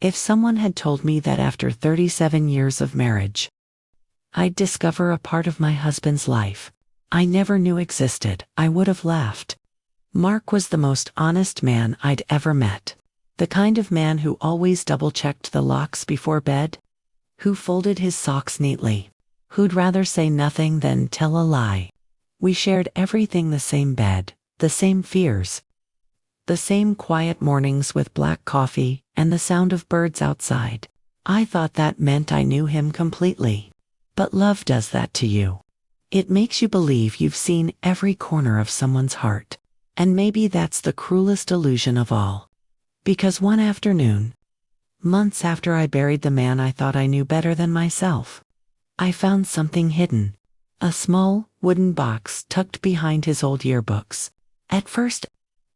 If someone had told me that after 37 years of marriage, I'd discover a part of my husband's life I never knew existed, I would have laughed. Mark was the most honest man I'd ever met. The kind of man who always double-checked the locks before bed, who folded his socks neatly, who'd rather say nothing than tell a lie. We shared everything: the same bed, the same fears, the same quiet mornings with black coffee and the sound of birds outside. I thought that meant I knew him completely. But love does that to you. It makes you believe you've seen every corner of someone's heart. And maybe that's the cruelest illusion of all. Because one afternoon, months after I buried the man I thought I knew better than myself, I found something hidden. A small, wooden box tucked behind his old yearbooks. At first,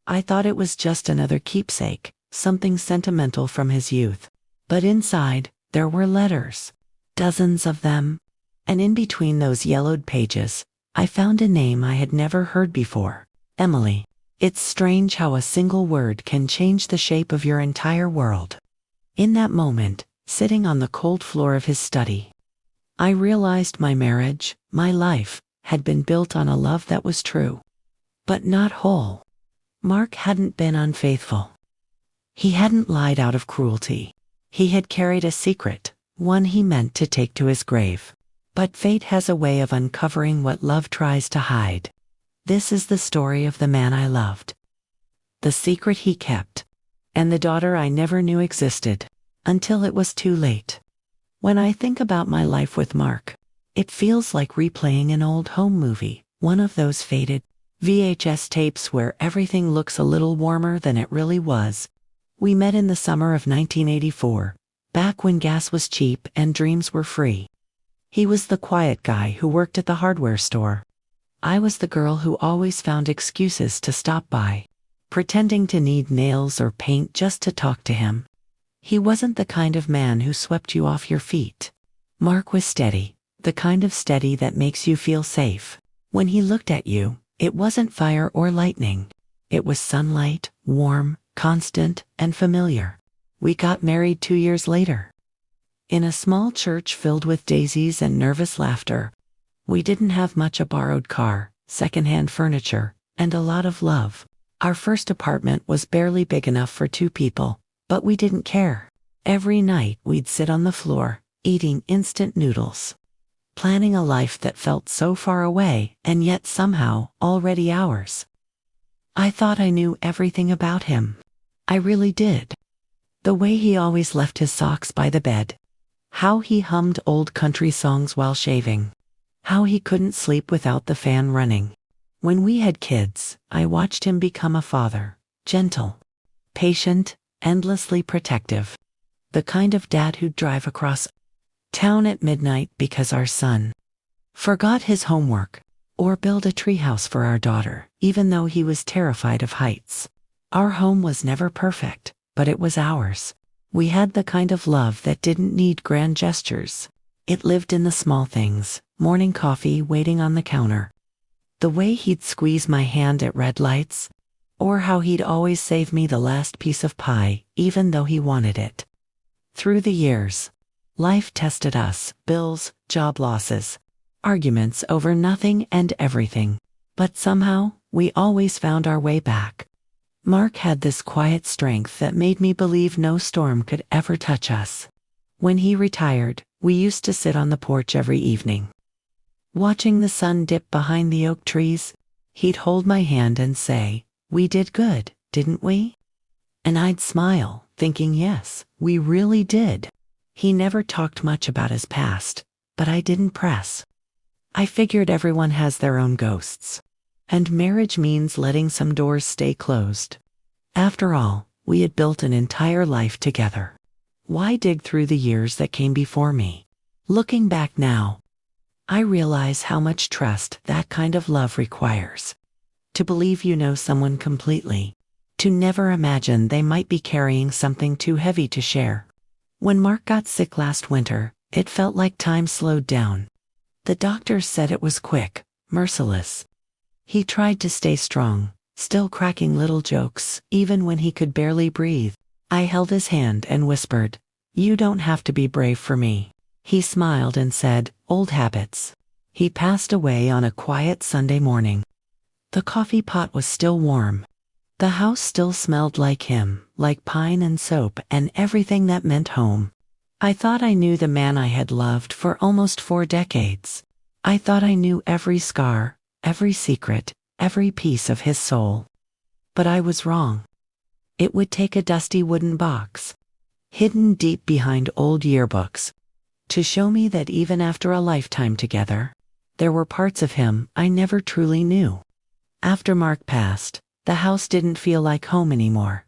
I thought it was just another keepsake, something sentimental from his youth. But inside, there were letters. Dozens of them. And in between those yellowed pages, I found a name I had never heard before. Emily. It's strange how a single word can change the shape of your entire world. In that moment, sitting on the cold floor of his study, I realized my marriage, my life, had been built on a love that was true, but not whole. Mark hadn't been unfaithful. He hadn't lied out of cruelty. He had carried a secret, one he meant to take to his grave. But fate has a way of uncovering what love tries to hide. This is the story of the man I loved, the secret he kept, and the daughter I never knew existed, until it was too late. When I think about my life with Mark, it feels like replaying an old home movie, one of those faded VHS tapes where everything looks a little warmer than it really was. We met in the summer of 1984, back when gas was cheap and dreams were free. He was the quiet guy who worked at the hardware store. I was the girl who always found excuses to stop by, pretending to need nails or paint just to talk to him. He wasn't the kind of man who swept you off your feet. Mark was steady, the kind of steady that makes you feel safe. When he looked at you, it wasn't fire or lightning. It was sunlight, warm, constant, and familiar. We got married 2 years later. In a small church filled with daisies and nervous laughter. We didn't have much: a borrowed car, secondhand furniture, and a lot of love. Our first apartment was barely big enough for 2 people, but we didn't care. Every night we'd sit on the floor, eating instant noodles, planning a life that felt so far away and yet somehow already ours. I thought I knew everything about him. I really did. The way he always left his socks by the bed. How he hummed old country songs while shaving. How he couldn't sleep without the fan running. When we had kids, I watched him become a father. Gentle, patient, endlessly protective. The kind of dad who'd drive across town at midnight because our son forgot his homework, or build a treehouse for our daughter, even though he was terrified of heights. Our home was never perfect, but it was ours. We had the kind of love that didn't need grand gestures. It lived in the small things: morning coffee waiting on the counter, the way he'd squeeze my hand at red lights, or how he'd always save me the last piece of pie, even though he wanted it. Through the years, life tested us: bills, job losses, arguments over nothing and everything. But somehow, we always found our way back. Mark had this quiet strength that made me believe no storm could ever touch us. When he retired, we used to sit on the porch every evening, watching the sun dip behind the oak trees. He'd hold my hand and say, "We did good, didn't we?" And I'd smile, thinking yes, we really did. He never talked much about his past, but I didn't press. I figured everyone has their own ghosts, and marriage means letting some doors stay closed. After all, we had built an entire life together. Why dig through the years that came before me? Looking back now, I realize how much trust that kind of love requires. To believe you know someone completely. To never imagine they might be carrying something too heavy to share. When Mark got sick last winter, it felt like time slowed down. The doctors said it was quick, merciless. He tried to stay strong, still cracking little jokes, even when he could barely breathe. I held his hand and whispered, "You don't have to be brave for me." He smiled and said, "Old habits." He passed away on a quiet Sunday morning. The coffee pot was still warm. The house still smelled like him, like pine and soap and everything that meant home. I thought I knew the man I had loved for almost 4 decades. I thought I knew every scar, every secret, every piece of his soul. But I was wrong. It would take a dusty wooden box, hidden deep behind old yearbooks, to show me that even after a lifetime together, there were parts of him I never truly knew. After Mark passed, the house didn't feel like home anymore.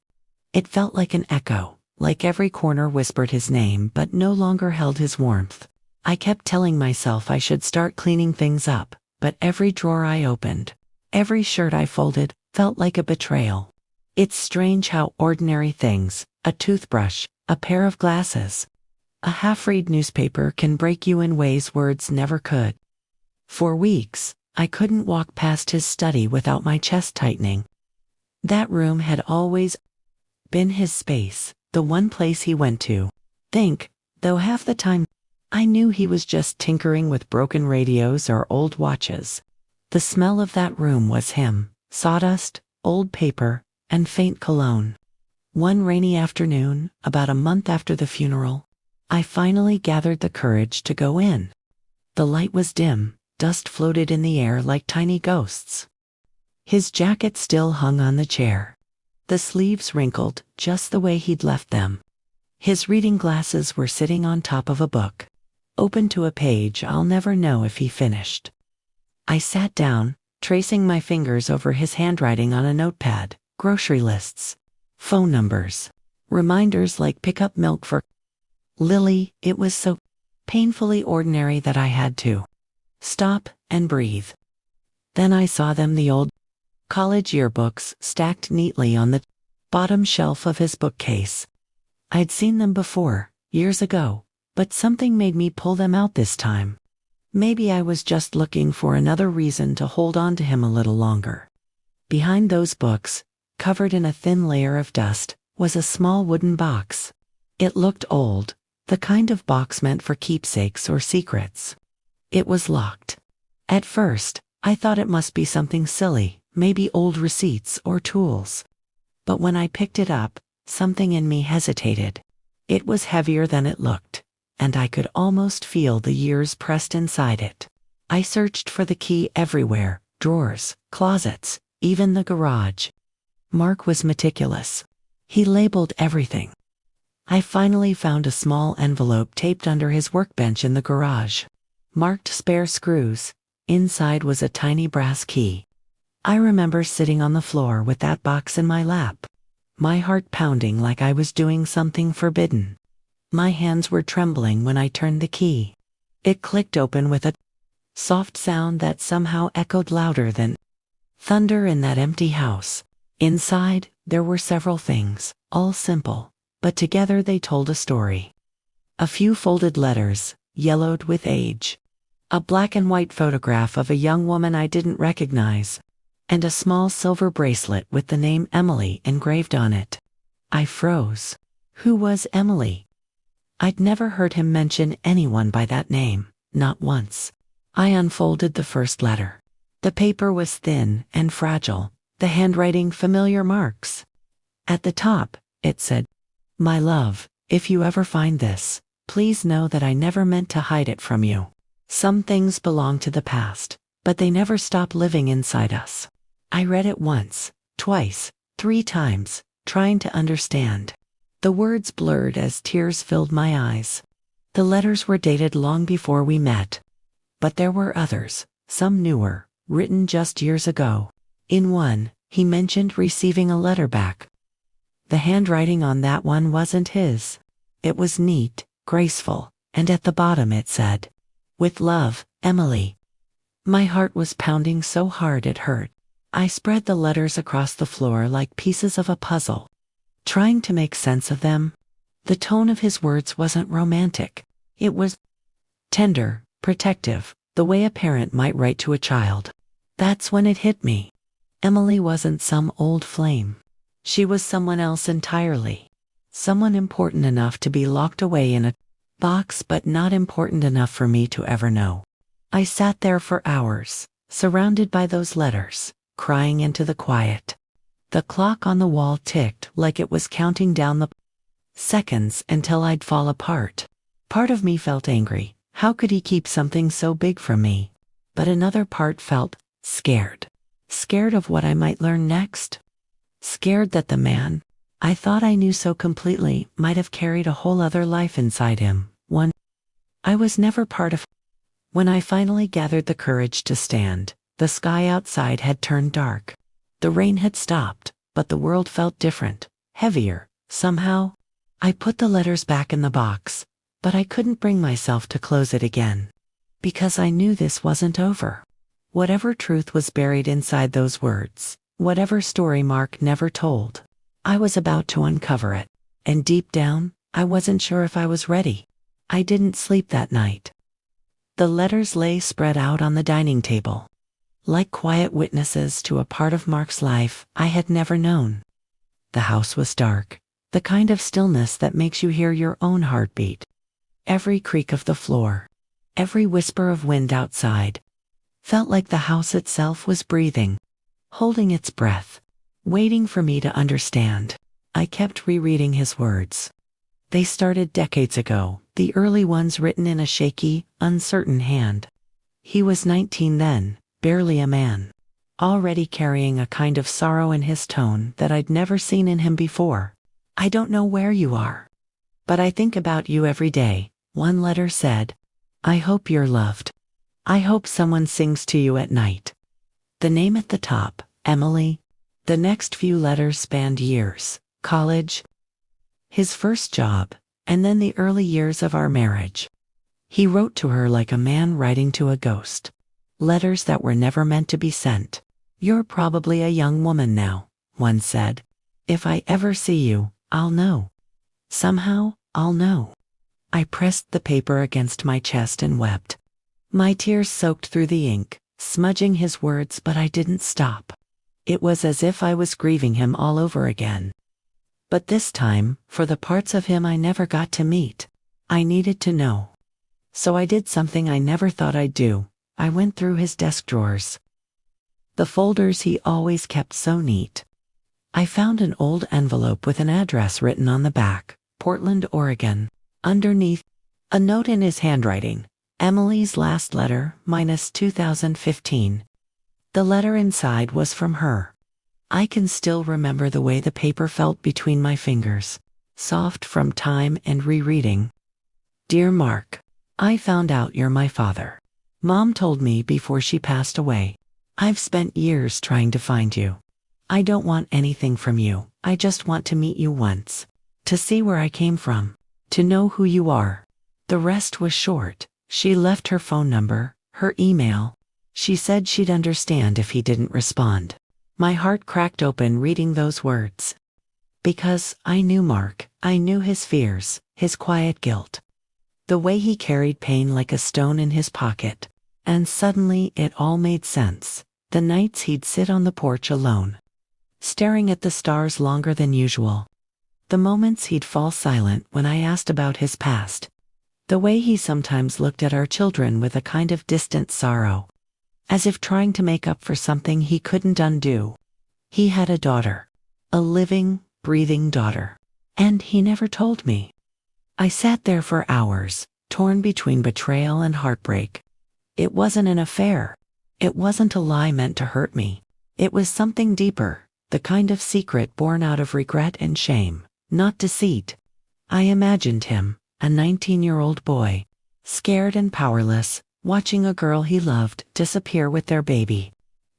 It felt like an echo, like every corner whispered his name but no longer held his warmth. I kept telling myself I should start cleaning things up, but every drawer I opened, every shirt I folded, felt like a betrayal. It's strange how ordinary things, a toothbrush, a pair of glasses, a half-read newspaper can break you in ways words never could. For weeks, I couldn't walk past his study without my chest tightening. That room had always been his space, the one place he went to think, though half the time I knew he was just tinkering with broken radios or old watches. The smell of that room was him, sawdust, old paper, and faint cologne. One rainy afternoon, about a month after the funeral, I finally gathered the courage to go in. The light was dim, dust floated in the air like tiny ghosts. His jacket still hung on the chair, the sleeves wrinkled just the way he'd left them. His reading glasses were sitting on top of a book, open to a page I'll never know if he finished. I sat down, tracing my fingers over his handwriting on a notepad, grocery lists, phone numbers, reminders like pick up milk for Lily. It was so painfully ordinary that I had to stop and breathe. Then I saw them, the old college yearbooks stacked neatly on the bottom shelf of his bookcase. I'd seen them before, years ago, but something made me pull them out this time. Maybe I was just looking for another reason to hold on to him a little longer. Behind those books, covered in a thin layer of dust, was a small wooden box. It looked old, the kind of box meant for keepsakes or secrets. It was locked. At first, I thought it must be something silly, maybe old receipts or tools. But when I picked it up, something in me hesitated. It was heavier than it looked, and I could almost feel the years pressed inside it. I searched for the key everywhere, drawers, closets, even the garage. Mark was meticulous. He labeled everything. I finally found a small envelope taped under his workbench in the garage. Marked spare screws. Inside was a tiny brass key. I remember sitting on the floor with that box in my lap, my heart pounding like I was doing something forbidden. My hands were trembling when I turned the key. It clicked open with a soft sound that somehow echoed louder than thunder in that empty house. Inside, there were several things, all simple, but together they told a story. A few folded letters, yellowed with age. A black and white photograph of a young woman I didn't recognize, and a small silver bracelet with the name Emily engraved on it. I froze. Who was Emily? I'd never heard him mention anyone by that name, not once. I unfolded the first letter. The paper was thin and fragile, the handwriting familiar marks. At the top, it said, "My love, if you ever find this, please know that I never meant to hide it from you. Some things belong to the past, but they never stop living inside us." I read it once, twice, 3 times, trying to understand. The words blurred as tears filled my eyes. The letters were dated long before we met. But there were others, some newer, written just years ago. In one, he mentioned receiving a letter back. The handwriting on that one wasn't his. It was neat, graceful, and at the bottom it said, "With love, Emily." My heart was pounding so hard it hurt. I spread the letters across the floor like pieces of a puzzle, trying to make sense of them. The tone of his words wasn't romantic. It was tender, protective, the way a parent might write to a child. That's when it hit me. Emily wasn't some old flame. She was someone else entirely. Someone important enough to be locked away in a box, but not important enough for me to ever know. I sat there for hours, surrounded by those letters, crying into the quiet. The clock on the wall ticked like it was counting down the seconds until I'd fall apart. Part of me felt angry. How could he keep something so big from me? But another part felt scared. Scared of what I might learn next. Scared that the man I thought I knew so completely might have carried a whole other life inside him, one I was never part of. When I finally gathered the courage to stand, the sky outside had turned dark. The rain had stopped, but the world felt different, heavier, somehow. I put the letters back in the box, but I couldn't bring myself to close it again. Because I knew this wasn't over. Whatever truth was buried inside those words, whatever story Mark never told, I was about to uncover it. And deep down, I wasn't sure if I was ready. I didn't sleep that night. The letters lay spread out on the dining table, like quiet witnesses to a part of Mark's life I had never known. The house was dark, the kind of stillness that makes you hear your own heartbeat. Every creak of the floor, every whisper of wind outside, felt like the house itself was breathing, holding its breath, waiting for me to understand. I kept rereading his words. They started decades ago, the early ones written in a shaky, uncertain hand. He was 19 then, barely a man, already carrying a kind of sorrow in his tone that I'd never seen in him before. I don't know where you are, but I think about you every day, one letter said. I hope you're loved. I hope someone sings to you at night. The name at the top, Emily. The next few letters spanned years, college, his first job, and then the early years of our marriage. He wrote to her like a man writing to a ghost. Letters that were never meant to be sent. You're probably a young woman now, one said. If I ever see you, I'll know. Somehow, I'll know. I pressed the paper against my chest and wept. My tears soaked through the ink, smudging his words, but I didn't stop. It was as if I was grieving him all over again. But this time, for the parts of him I never got to meet, I needed to know. So I did something I never thought I'd do. I went through his desk drawers, the folders he always kept so neat. I found an old envelope with an address written on the back, Portland, Oregon. Underneath, a note in his handwriting, Emily's last letter, minus 2015. The letter inside was from her. I can still remember the way the paper felt between my fingers, soft from time and rereading. Dear Mark, I found out you're my father. Mom told me before she passed away. I've spent years trying to find you. I don't want anything from you. I just want to meet you once, to see where I came from, to know who you are. The rest was short. She left her phone number, her email. She said she'd understand if he didn't respond. My heart cracked open reading those words. Because I knew Mark, I knew his fears, his quiet guilt. The way he carried pain like a stone in his pocket. And suddenly it all made sense. The nights he'd sit on the porch alone, staring at the stars longer than usual. The moments he'd fall silent when I asked about his past. The way he sometimes looked at our children with a kind of distant sorrow, as if trying to make up for something he couldn't undo. He had a daughter, a living, breathing daughter, and he never told me. I sat there for hours, torn between betrayal and heartbreak. It wasn't an affair. It wasn't a lie meant to hurt me. It was something deeper, the kind of secret born out of regret and shame, not deceit. I imagined him, a 19-year-old boy, scared and powerless, watching a girl he loved disappear with their baby,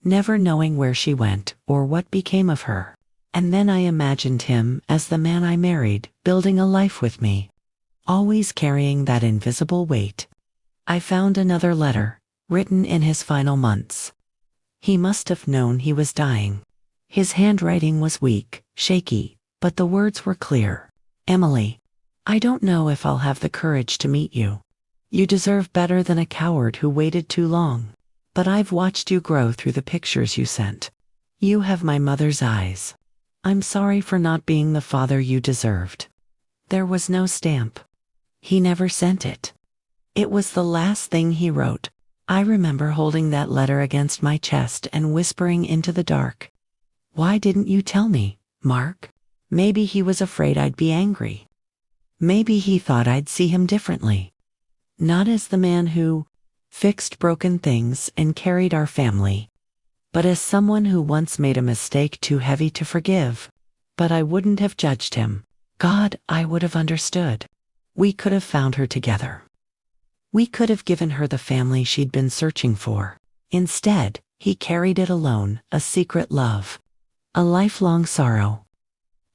never knowing where she went or what became of her. And then I imagined him as the man I married, building a life with me, always carrying that invisible weight. I found another letter, written in his final months. He must have known he was dying. His handwriting was weak, shaky, but the words were clear. Emily, I don't know if I'll have the courage to meet you. You deserve better than a coward who waited too long. But I've watched you grow through the pictures you sent. You have my mother's eyes. I'm sorry for not being the father you deserved. There was no stamp. He never sent it. It was the last thing he wrote. I remember holding that letter against my chest and whispering into the dark. Why didn't you tell me, Mark? Maybe he was afraid I'd be angry. Maybe he thought I'd see him differently. Not as the man who fixed broken things and carried our family, but as someone who once made a mistake too heavy to forgive. But I wouldn't have judged him. God, I would have understood. We could have found her together. We could have given her the family she'd been searching for. Instead, he carried it alone, a secret love, a lifelong sorrow,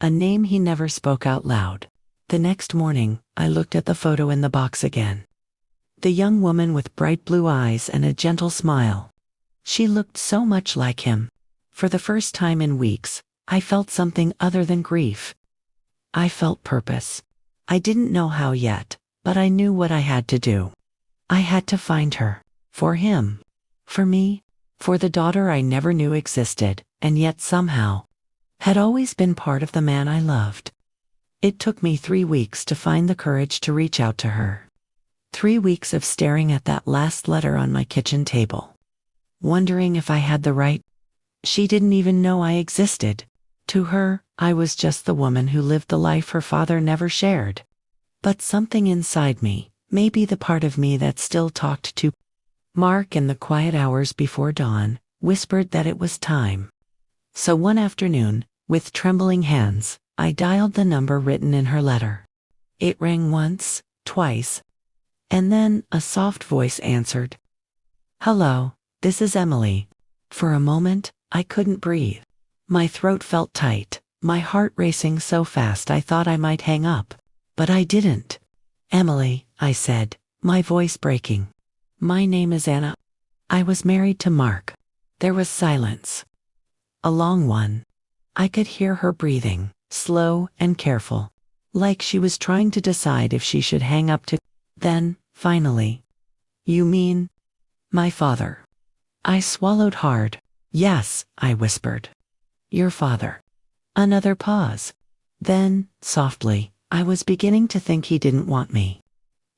a name he never spoke out loud. The next morning, I looked at the photo in the box again. The young woman with bright blue eyes and a gentle smile. She looked so much like him. For the first time in weeks, I felt something other than grief. I felt purpose. I didn't know how yet, but I knew what I had to do. I had to find her. For him. For me. For the daughter I never knew existed, and yet somehow had always been part of the man I loved. It took me 3 weeks to find the courage to reach out to her. 3 weeks of staring at that last letter on my kitchen table, wondering if I had the right. She didn't even know I existed. To her, I was just the woman who lived the life her father never shared. But something inside me, maybe the part of me that still talked to Mark in the quiet hours before dawn, whispered that it was time. So one afternoon, with trembling hands, I dialed the number written in her letter. It rang once, twice, and then a soft voice answered. Hello, this is Emily. For a moment, I couldn't breathe. My throat felt tight, my heart racing so fast I thought I might hang up. But I didn't. Emily, I said, my voice breaking. My name is Anna. I was married to Mark. There was silence. A long one. I could hear her breathing, slow and careful, like she was trying to decide if she should hang up to. Then, finally. You mean? My father. I swallowed hard. Yes, I whispered. Your father. Another pause. Then, softly, I was beginning to think he didn't want me.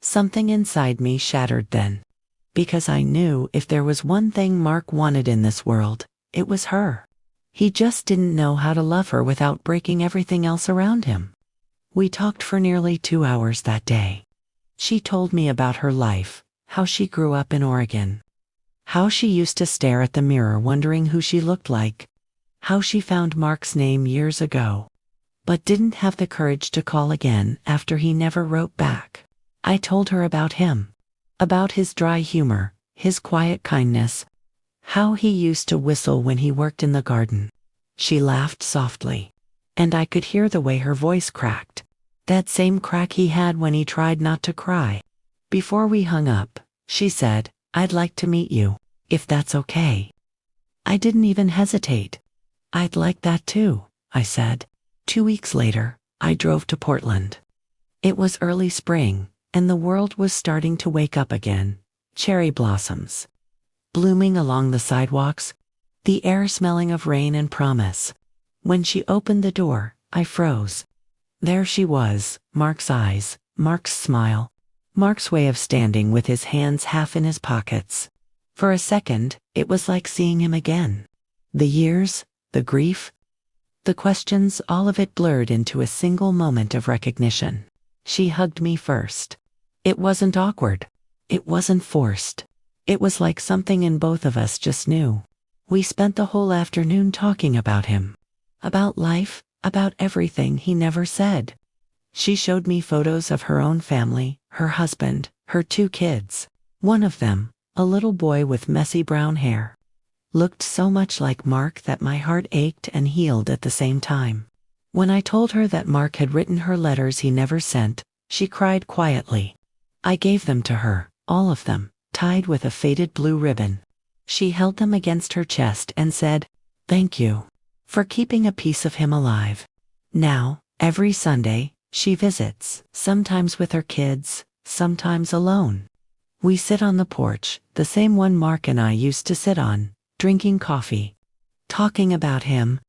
Something inside me shattered then. Because I knew if there was one thing Mark wanted in this world, it was her. He just didn't know how to love her without breaking everything else around him. We talked for nearly 2 hours that day. She told me about her life, how she grew up in Oregon, how she used to stare at the mirror wondering who she looked like, how she found Mark's name years ago, but didn't have the courage to call again after he never wrote back. I told her about him, about his dry humor, his quiet kindness, how he used to whistle when he worked in the garden. She laughed softly, and I could hear the way her voice cracked, that same crack he had when he tried not to cry. Before we hung up, she said, I'd like to meet you, if that's okay. I didn't even hesitate. I'd like that too, I said. 2 weeks later, I drove to Portland. It was early spring, and the world was starting to wake up again. Cherry blossoms blooming along the sidewalks, the air smelling of rain and promise. When she opened the door, I froze. There she was, Mark's eyes, Mark's smile, Mark's way of standing with his hands half in his pockets. For a second, it was like seeing him again. The years, the grief, the questions, all of it blurred into a single moment of recognition. She hugged me first. It wasn't awkward. It wasn't forced. It was like something in both of us just knew. We spent the whole afternoon talking about him. About life, about everything he never said. She showed me photos of her own family, her husband, her 2 kids. One of them, a little boy with messy brown hair, looked so much like Mark that my heart ached and healed at the same time. When I told her that Mark had written her letters he never sent, she cried quietly. I gave them to her, all of them, tied with a faded blue ribbon. She held them against her chest and said, Thank you for keeping a piece of him alive. Now, every Sunday, she visits, sometimes with her kids, sometimes alone. We sit on the porch, the same one Mark and I used to sit on, drinking coffee, talking about him.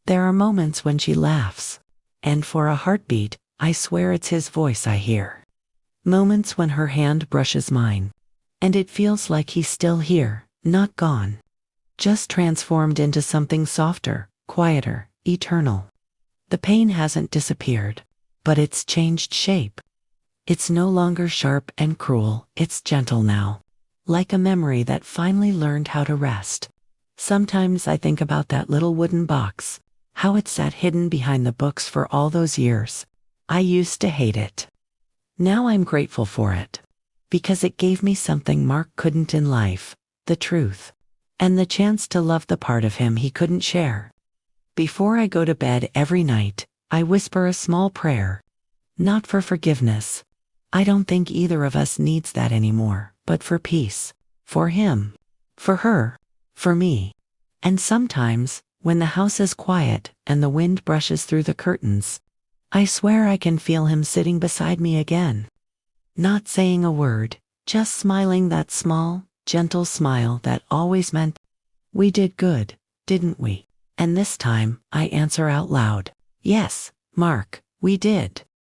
There are moments when she laughs, and for a heartbeat, I swear it's his voice I hear. Moments when her hand brushes mine, and it feels like he's still here, not gone. Just transformed into something softer, quieter, eternal. The pain hasn't disappeared, but it's changed shape. It's no longer sharp and cruel, it's gentle now. Like a memory that finally learned how to rest. Sometimes I think about that little wooden box, how it sat hidden behind the books for all those years. I used to hate it. Now I'm grateful for it. Because it gave me something Mark couldn't in life, the truth. And the chance to love the part of him he couldn't share. Before I go to bed every night, I whisper a small prayer. Not for forgiveness. I don't think either of us needs that anymore, but for peace. For him. For her. For me. And sometimes, when the house is quiet and the wind brushes through the curtains, I swear I can feel him sitting beside me again. Not saying a word, just smiling that small, gentle smile that always meant, we did good, didn't we? And this time, I answer out loud, yes, Mark, we did.